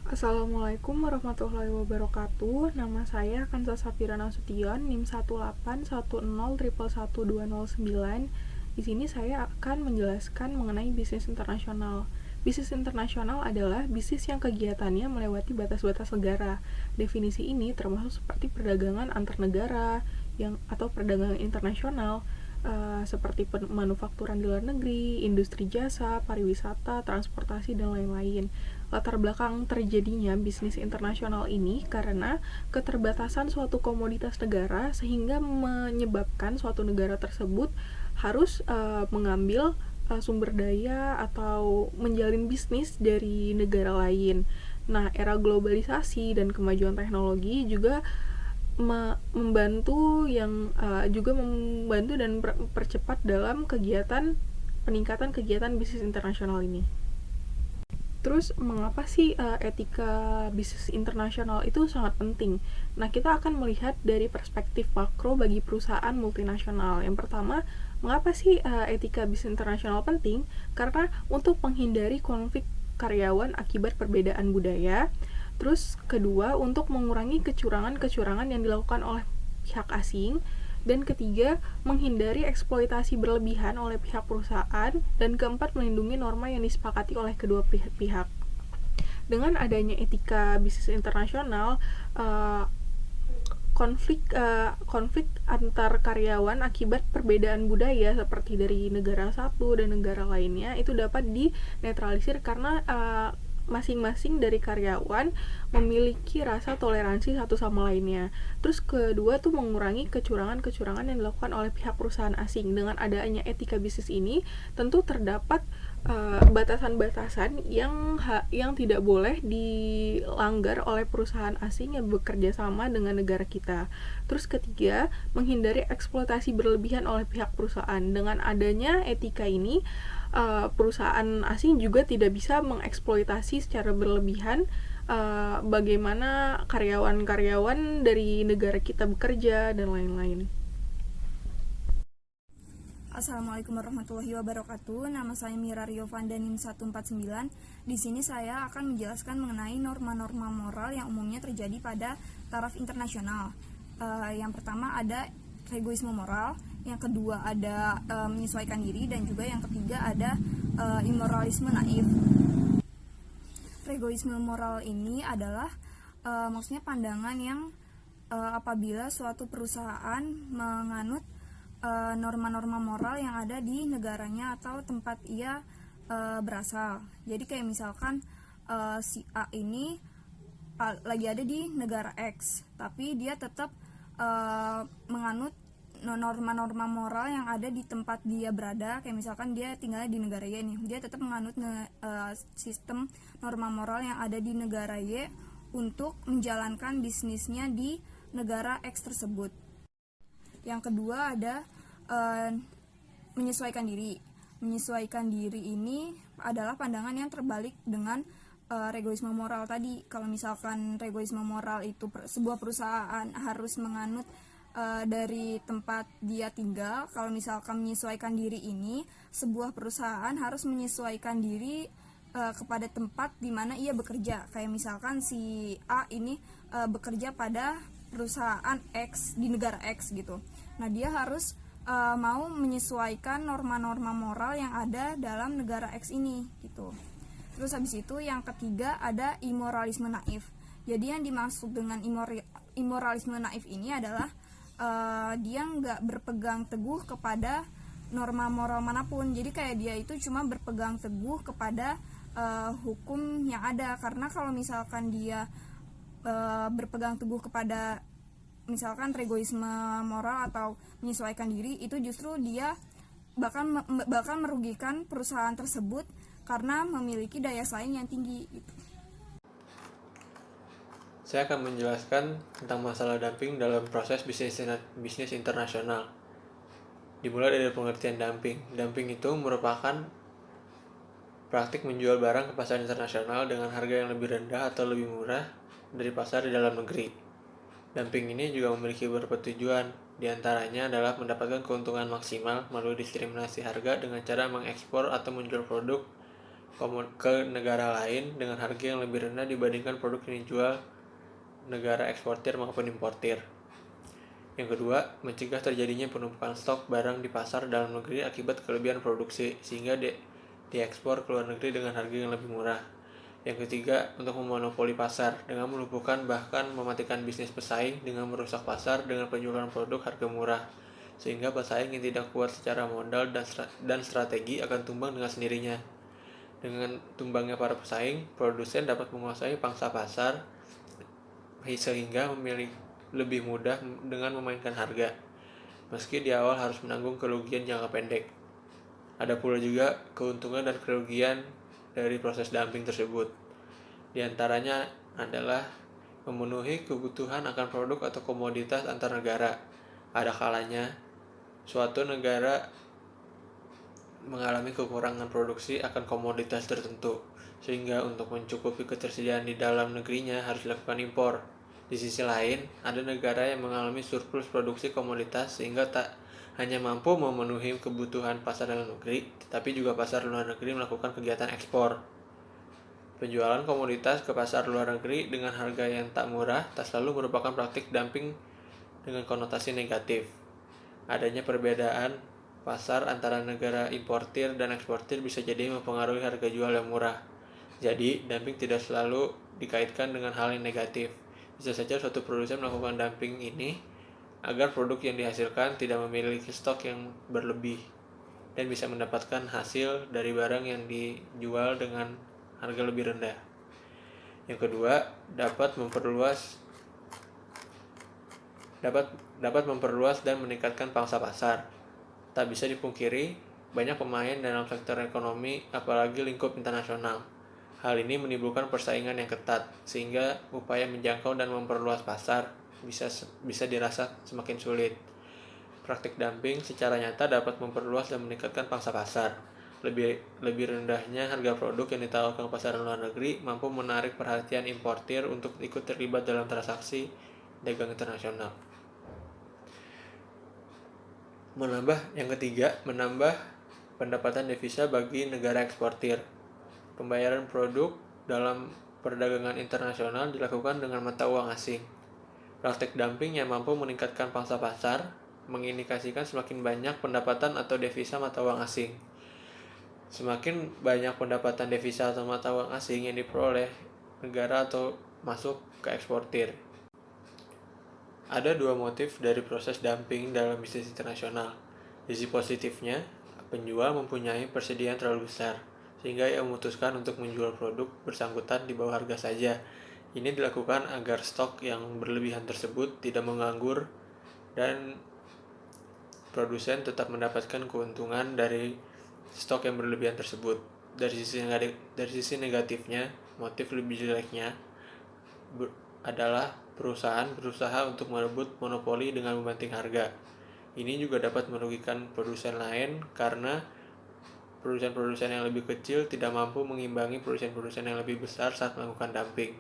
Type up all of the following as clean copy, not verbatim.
Assalamualaikum warahmatullahi wabarakatuh. Nama saya Kansa Safira Nasution, NIM 18101111209. Di sini saya akan menjelaskan mengenai bisnis internasional. Bisnis internasional adalah bisnis yang kegiatannya melewati batas-batas negara. Definisi ini termasuk seperti perdagangan antar negara atau perdagangan internasional, seperti manufakturan di luar negeri, industri jasa, pariwisata, transportasi, dan lain-lain. Latar belakang terjadinya bisnis internasional ini karena keterbatasan suatu komoditas negara sehingga menyebabkan suatu negara tersebut harus mengambil sumber daya atau menjalin bisnis dari negara lain. Nah, era globalisasi dan kemajuan teknologi juga membantu dan percepat dalam peningkatan kegiatan bisnis internasional ini. Terus mengapa sih etika bisnis internasional itu sangat penting? Nah, kita akan melihat dari perspektif makro bagi perusahaan multinasional. Yang pertama, mengapa sih etika bisnis internasional penting? Karena untuk menghindari konflik karyawan akibat perbedaan budaya. Terus kedua, untuk mengurangi kecurangan-kecurangan yang dilakukan oleh pihak asing. Dan ketiga, menghindari eksploitasi berlebihan oleh pihak perusahaan. Dan keempat, melindungi norma yang disepakati oleh kedua pihak. Dengan adanya etika bisnis internasional, konflik antar karyawan akibat perbedaan budaya seperti dari negara satu dan negara lainnya itu dapat dinetralisir karena masing-masing dari karyawan memiliki rasa toleransi satu sama lainnya. Terus kedua tuh mengurangi kecurangan-kecurangan yang dilakukan oleh pihak perusahaan asing. Dengan adanya etika bisnis ini tentu terdapat batasan-batasan yang tidak boleh dilanggar oleh perusahaan asing yang bekerja sama dengan negara kita. Terus ketiga, menghindari eksploitasi berlebihan oleh pihak perusahaan. Dengan adanya etika ini, perusahaan asing juga tidak bisa mengeksploitasi secara berlebihan bagaimana karyawan-karyawan dari negara kita bekerja dan lain-lain. Assalamualaikum warahmatullahi wabarakatuh. Nama saya Mira Riovanda NIM 149. Di sini saya akan menjelaskan mengenai norma-norma moral yang umumnya terjadi pada taraf internasional. Yang pertama ada egoisme moral, yang kedua ada menyesuaikan diri, dan juga yang ketiga ada imoralisme naif. Egoisme moral ini adalah maksudnya pandangan yang apabila suatu perusahaan menganut norma-norma moral yang ada di negaranya atau tempat ia berasal. Jadi kayak misalkan si A ini lagi ada di negara X, tapi dia tetap menganut norma-norma moral yang ada di tempat dia berada. Kayak misalkan dia tinggal di negara Y nih, dia tetap menganut sistem norma moral yang ada di negara Y untuk menjalankan bisnisnya di negara X tersebut. Yang kedua ada menyesuaikan diri. Menyesuaikan diri ini adalah pandangan yang terbalik dengan egoisme moral tadi. Kalau misalkan egoisme moral itu sebuah perusahaan harus menganut dari tempat dia tinggal, kalau misalkan menyesuaikan diri ini, sebuah perusahaan harus menyesuaikan diri kepada tempat di mana ia bekerja. Kayak misalkan si A ini bekerja pada perusahaan X di negara X gitu. Nah, dia harus mau menyesuaikan norma-norma moral yang ada dalam negara X ini gitu. Terus habis itu yang ketiga ada imoralisme naif. Jadi yang dimaksud dengan imoralisme naif ini adalah dia nggak berpegang teguh kepada norma moral manapun. Jadi kayak dia itu cuma berpegang teguh kepada hukum yang ada. Karena kalau misalkan dia berpegang teguh kepada misalkan egoisme moral atau menyesuaikan diri, itu justru dia bakal merugikan perusahaan tersebut karena memiliki daya saing yang tinggi gitu. Saya akan menjelaskan tentang masalah dumping dalam proses bisnis internasional. Dimulai dari pengertian dumping. Dumping itu merupakan praktik menjual barang ke pasar internasional dengan harga yang lebih rendah atau lebih murah dari pasar di dalam negeri. Dumping ini juga memiliki beberapa tujuan, diantaranya adalah mendapatkan keuntungan maksimal melalui diskriminasi harga dengan cara mengekspor atau menjual produk ke negara lain dengan harga yang lebih rendah dibandingkan produk yang dijual negara eksportir maupun importir. Yang kedua, mencegah terjadinya penumpukan stok barang di pasar dalam negeri akibat kelebihan produksi, sehingga diekspor ke luar negeri dengan harga yang lebih murah. Yang ketiga, untuk memonopoli pasar, dengan melumpuhkan bahkan mematikan bisnis pesaing dengan merusak pasar dengan penjualan produk harga murah, sehingga pesaing yang tidak kuat secara modal dan strategi akan tumbang dengan sendirinya. Dengan tumbangnya para pesaing, produsen dapat menguasai pangsa pasar sehingga lebih mudah dengan memainkan harga, meski di awal harus menanggung kerugian jangka pendek. Ada pula juga keuntungan dan kerugian dari proses dumping tersebut. Di antaranya adalah memenuhi kebutuhan akan produk atau komoditas antar negara. Ada kalanya suatu negara mengalami kekurangan produksi akan komoditas tertentu, sehingga untuk mencukupi ketersediaan di dalam negerinya harus dilakukan impor. Di sisi lain, ada negara yang mengalami surplus produksi komoditas sehingga tak hanya mampu memenuhi kebutuhan pasar dalam negeri, tetapi juga pasar luar negeri melakukan kegiatan ekspor. Penjualan komoditas ke pasar luar negeri dengan harga yang tak murah tak selalu merupakan praktik dumping dengan konotasi negatif. Adanya perbedaan pasar antara negara importir dan eksportir bisa jadi mempengaruhi harga jual yang murah. Jadi, dumping tidak selalu dikaitkan dengan hal yang negatif. Bisa saja suatu produsen melakukan dumping ini agar produk yang dihasilkan tidak memiliki stok yang berlebih dan bisa mendapatkan hasil dari barang yang dijual dengan harga lebih rendah. Yang kedua, dapat memperluas dan meningkatkan pangsa pasar. Tak bisa dipungkiri, banyak pemain dalam sektor ekonomi, apalagi lingkup internasional. Hal ini menimbulkan persaingan yang ketat, sehingga upaya menjangkau dan memperluas pasar bisa dirasa semakin sulit. Praktik dumping secara nyata dapat memperluas dan meningkatkan pangsa pasar. Lebih rendahnya harga produk yang ditawarkan ke pasaran luar negeri mampu menarik perhatian importir untuk ikut terlibat dalam transaksi dagang internasional. Yang ketiga, menambah pendapatan devisa bagi negara eksportir. Pembayaran produk dalam perdagangan internasional dilakukan dengan mata uang asing. Praktik dumping yang mampu meningkatkan pangsa pasar mengindikasikan semakin banyak pendapatan atau devisa mata uang asing. Semakin banyak pendapatan devisa atau mata uang asing yang diperoleh negara atau masuk ke eksportir. Ada dua motif dari proses dumping dalam bisnis internasional. Sisi positifnya, penjual mempunyai persediaan terlalu besar, sehingga ia memutuskan untuk menjual produk bersangkutan di bawah harga saja. Ini dilakukan agar stok yang berlebihan tersebut tidak menganggur dan produsen tetap mendapatkan keuntungan dari stok yang berlebihan tersebut. Dari sisi negatifnya, motif lebih jeleknya adalah perusahaan berusaha untuk merebut monopoli dengan membanting harga. Ini juga dapat merugikan produsen lain karena produsen-produsen yang lebih kecil tidak mampu mengimbangi produsen-produsen yang lebih besar saat melakukan dumping.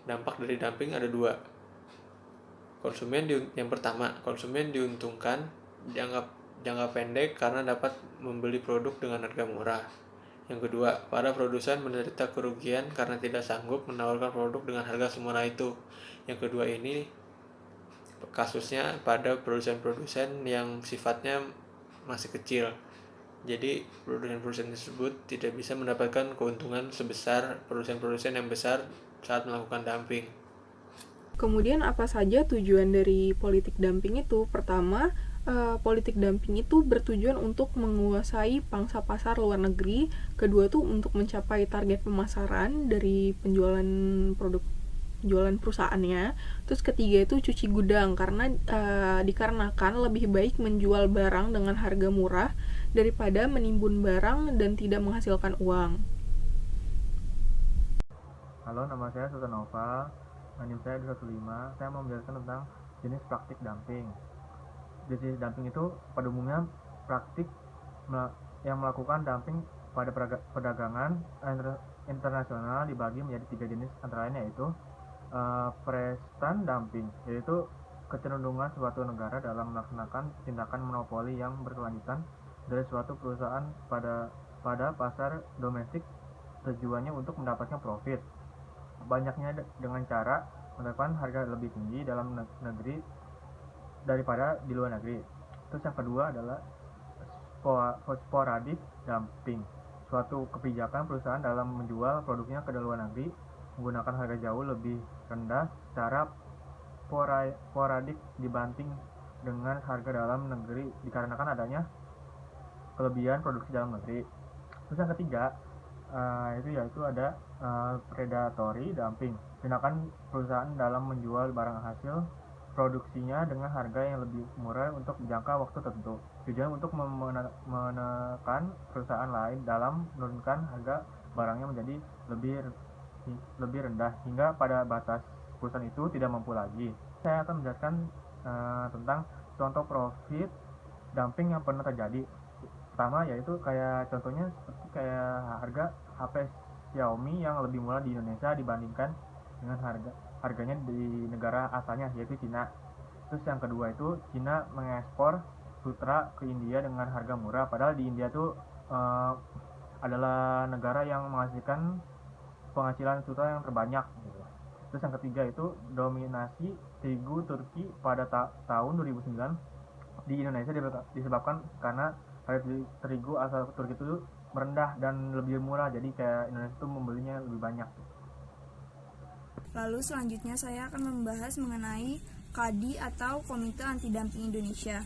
Dampak dari dumping ada dua. Yang pertama, konsumen diuntungkan jangka pendek karena dapat membeli produk dengan harga murah. Yang kedua, para produsen menderita kerugian karena tidak sanggup menawarkan produk dengan harga semurah itu. Yang kedua ini kasusnya pada produsen-produsen yang sifatnya masih kecil. Jadi produsen-produsen tersebut tidak bisa mendapatkan keuntungan sebesar produsen-produsen yang besar saat melakukan dumping. Kemudian apa saja tujuan dari politik dumping itu? Pertama, politik dumping itu bertujuan untuk menguasai pangsa pasar luar negeri. Kedua tuh untuk mencapai target pemasaran dari penjualan perusahaannya. Terus ketiga itu cuci gudang karena dikarenakan lebih baik menjual barang dengan harga murah daripada menimbun barang dan tidak menghasilkan uang. Halo, nama saya Sultanova. NIM saya 215. Saya mau menjelaskan tentang jenis praktik dumping. Jenis dumping itu pada umumnya praktik yang melakukan dumping pada perdagangan internasional dibagi menjadi 3 jenis, antara lain yaitu prestan dumping, yaitu kecenderungan suatu negara dalam melaksanakan tindakan monopoli yang berkelanjutan dari suatu perusahaan pada pasar domestik Tujuannya untuk mendapatkan profit. Banyaknya dengan cara menetapkan harga lebih tinggi dalam negeri daripada di luar negeri. Terus yang kedua adalah sporadik dumping. Suatu kebijakan perusahaan dalam menjual produknya ke luar negeri menggunakan harga jauh lebih rendah secara sporadik dibanding dengan harga dalam negeri dikarenakan adanya kelebihan produksi dalam negeri. Terus yang ketiga yaitu ada predatory dumping. Tindakan perusahaan dalam menjual barang hasil produksinya dengan harga yang lebih murah untuk jangka waktu tertentu. Tujuan untuk menekan perusahaan lain dalam menurunkan harga barangnya menjadi lebih rendah hingga pada batas perusahaan itu tidak mampu lagi. Saya akan menjelaskan tentang contoh profit dumping yang pernah terjadi. Pertama yaitu contohnya seperti harga HP Xiaomi yang lebih murah di Indonesia dibandingkan dengan harganya di negara asalnya yaitu Cina. Terus yang kedua itu Cina mengekspor sutra ke India dengan harga murah, padahal di India itu adalah negara yang menghasilkan penghasilan sutra yang terbanyak gitu. Terus yang ketiga itu dominasi terigu Turki pada tahun 2009 di Indonesia disebabkan karena harga terigu asal Turki itu merendah dan lebih murah, jadi Indonesia itu membelinya lebih banyak. Lalu selanjutnya saya akan membahas mengenai KADI atau Komite Anti Dumping Indonesia.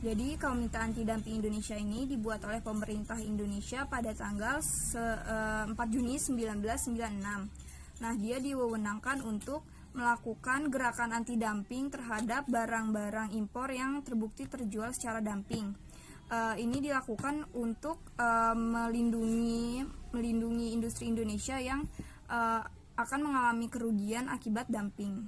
Jadi Komite Anti Dumping Indonesia ini dibuat oleh pemerintah Indonesia pada tanggal 4 Juni 1996. Nah, dia diwewenangkan untuk melakukan gerakan anti dumping terhadap barang-barang impor yang terbukti terjual secara dumping. Ini dilakukan untuk melindungi industri Indonesia yang akan mengalami kerugian akibat dumping.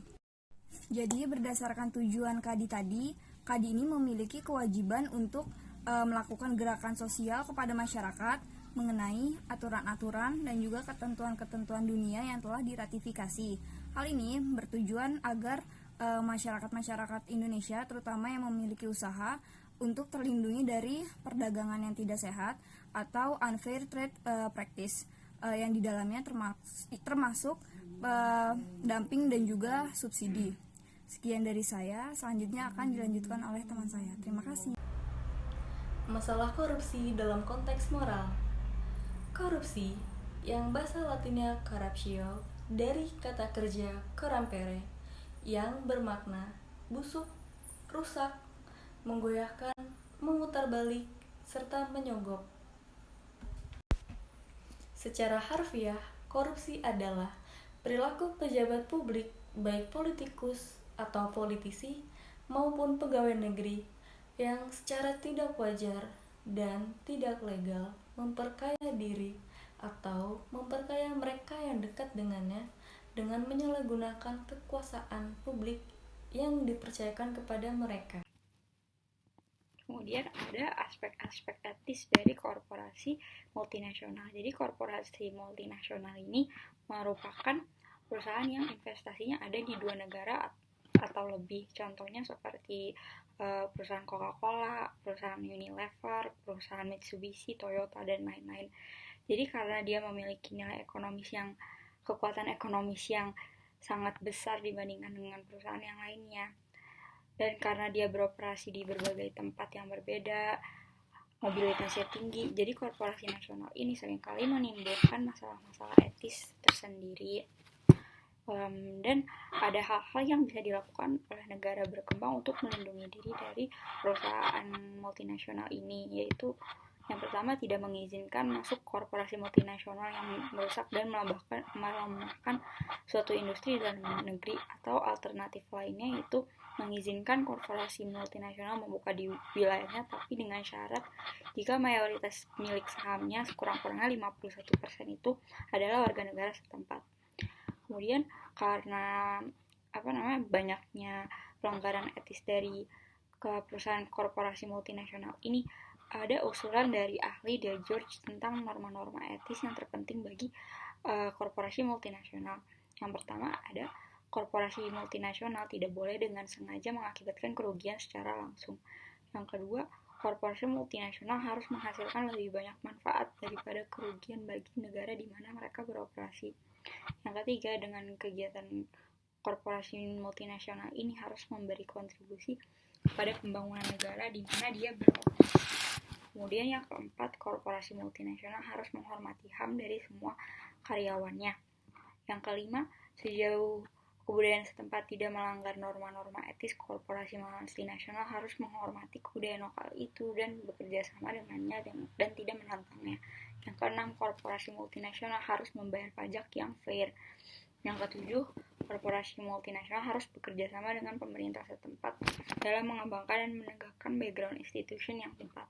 Jadi berdasarkan tujuan KADI tadi, KADI ini memiliki kewajiban untuk melakukan gerakan sosial kepada masyarakat mengenai aturan-aturan dan juga ketentuan-ketentuan dunia yang telah diratifikasi. Hal ini bertujuan agar masyarakat-masyarakat Indonesia, terutama yang memiliki usaha, untuk terlindungi dari perdagangan yang tidak sehat atau unfair trade practice, yang di dalamnya termasuk dumping dan juga subsidi. Sekian dari saya, selanjutnya akan dilanjutkan oleh teman saya. Terima kasih. Masalah korupsi dalam konteks moral. Korupsi, yang bahasa latinnya corruptio, dari kata kerja corrompere, yang bermakna busuk, rusak, menggoyahkan, memutarbalik, serta menyogok. Secara harfiah, korupsi adalah perilaku pejabat publik, baik politikus atau politisi maupun pegawai negeri, yang secara tidak wajar dan tidak legal memperkaya diri atau memperkaya mereka yang dekat dengannya dengan menyalahgunakan kekuasaan publik yang dipercayakan kepada mereka. Kemudian ada aspek-aspek etis dari korporasi multinasional. Jadi korporasi multinasional ini merupakan perusahaan yang investasinya ada di 2 negara atau lebih. Contohnya seperti perusahaan Coca-Cola, perusahaan Unilever, perusahaan Mitsubishi, Toyota, dan lain-lain. Jadi karena dia memiliki kekuatan ekonomis yang sangat besar dibandingkan dengan perusahaan yang lainnya, dan karena dia beroperasi di berbagai tempat yang berbeda, mobilitasnya tinggi, jadi korporasi nasional ini seringkali menimbulkan masalah-masalah etis tersendiri. Dan ada hal-hal yang bisa dilakukan oleh negara berkembang untuk melindungi diri dari perusahaan multinasional ini, yaitu yang pertama, tidak mengizinkan masuk korporasi multinasional yang merusak dan melemahkan suatu industri dalam negeri, atau alternatif lainnya yaitu mengizinkan korporasi multinasional membuka di wilayahnya, tapi dengan syarat jika mayoritas pemilik sahamnya sekurang-kurangnya 51% itu adalah warga negara setempat. Kemudian karena banyaknya pelanggaran etis dari perusahaan korporasi multinasional ini, ada usulan dari ahli De George tentang norma-norma etis yang terpenting bagi korporasi multinasional. Yang pertama ada korporasi multinasional tidak boleh dengan sengaja mengakibatkan kerugian secara langsung. Yang kedua, korporasi multinasional harus menghasilkan lebih banyak manfaat daripada kerugian bagi negara di mana mereka beroperasi. Yang ketiga, dengan kegiatan korporasi multinasional ini harus memberi kontribusi kepada pembangunan negara di mana dia beroperasi. Kemudian yang keempat, korporasi multinasional harus menghormati HAM dari semua karyawannya. Yang kelima, sejauh kebudayaan setempat tidak melanggar norma-norma etis, korporasi multinasional harus menghormati kebudayaan lokal itu dan bekerja sama dengannya dan tidak menantangnya. Yang keenam, korporasi multinasional harus membayar pajak yang fair. Yang ketujuh, korporasi multinasional harus bekerja sama dengan pemerintah setempat dalam mengembangkan dan menegakkan background institution yang tepat.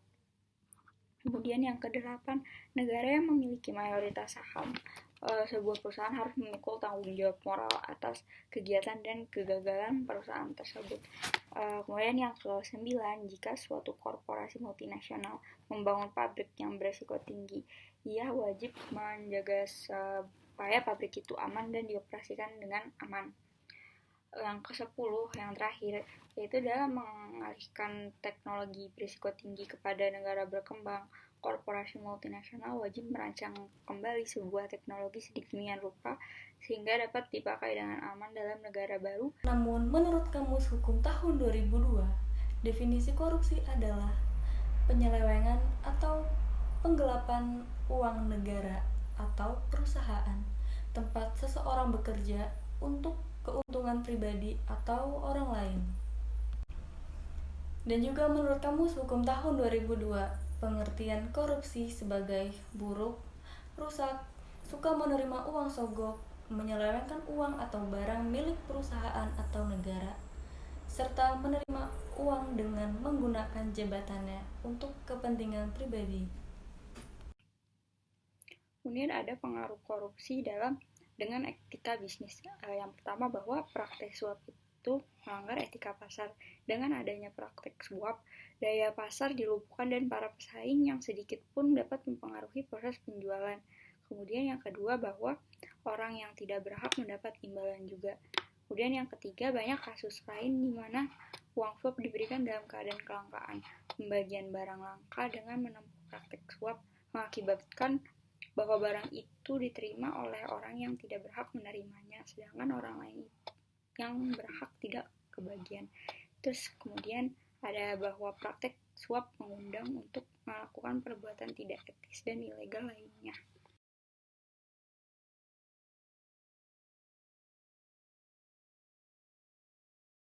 Kemudian yang kedelapan, negara yang memiliki mayoritas saham sebuah perusahaan harus memikul tanggung jawab moral atas kegiatan dan kegagalan perusahaan tersebut. Kemudian yang ke-9, jika suatu korporasi multinasional membangun pabrik yang berisiko tinggi, ia wajib menjaga supaya pabrik itu aman dan dioperasikan dengan aman. Yang ke-10, yang terakhir, yaitu dalam mengalihkan teknologi berisiko tinggi kepada negara berkembang, korporasi multinasional wajib merancang kembali sebuah teknologi sedemikian rupa sehingga dapat dipakai dengan aman dalam negara baru. Namun, menurut Kamus Hukum tahun 2002, definisi korupsi adalah penyelewengan atau penggelapan uang negara atau perusahaan tempat seseorang bekerja untuk keuntungan pribadi atau orang lain. Dan juga menurut Kamus Hukum tahun 2002, pengertian korupsi sebagai buruk, rusak, suka menerima uang sogok, menyelewengkan uang atau barang milik perusahaan atau negara, serta menerima uang dengan menggunakan jabatannya untuk kepentingan pribadi. Kemudian ada pengaruh korupsi dengan etika bisnis. Yang pertama, bahwa praktek suap itu melanggar etika pasar. Dengan adanya praktek suap, daya pasar dilumpuhkan dan para pesaing yang sedikit pun dapat mempengaruhi proses penjualan. Kemudian yang kedua, bahwa orang yang tidak berhak mendapat imbalan juga. Kemudian yang ketiga, banyak kasus lain di mana uang suap diberikan dalam keadaan kelangkaan. Pembagian barang langka dengan menempuh praktek suap mengakibatkan bahwa barang itu diterima oleh orang yang tidak berhak menerimanya, sedangkan orang lain yang berhak tidak kebagian. Terus kemudian ada bahwa praktek suap mengundang untuk melakukan perbuatan tidak etis dan ilegal lainnya.